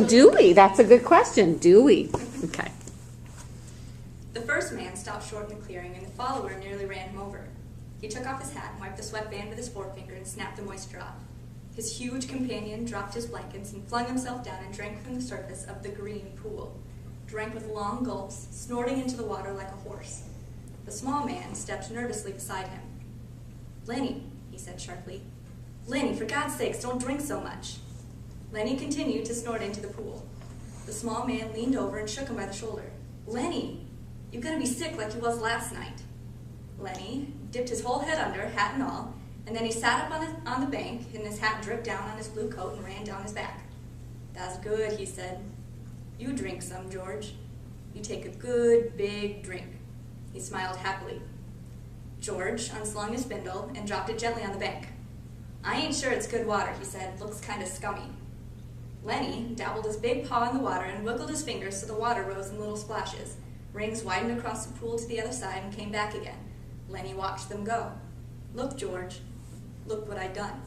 Do we? That's a good question. Do we? Okay. The first man stopped short in the clearing, and the follower nearly ran him over. He took off his hat and wiped the sweatband with his forefinger and snapped the moisture off. His huge companion dropped his blankets and flung himself down and drank from the surface of the green pool. Drank with long gulps, snorting into the water like a horse. The small man stepped nervously beside him. "Lenny," he said sharply. "Lenny, for God's sakes, don't drink so much." Lenny continued to snort into the pool. The small man leaned over and shook him by the shoulder. "Lenny, you're going to be sick like you was last night." Lenny dipped his whole head under, hat and all, and then he sat up on the bank, and his hat dripped down on his blue coat and ran down his back. "That's good," he said. "You drink some, George. You take a good, big drink." He smiled happily. George unslung his spindle and dropped it gently on the bank. "I ain't sure it's good water," he said. "Looks kind of scummy." Lenny dabbled his big paw in the water and wiggled his fingers so the water rose in little splashes. Rings widened across the pool to the other side and came back again. Lenny watched them go. "Look, George. Look what I done."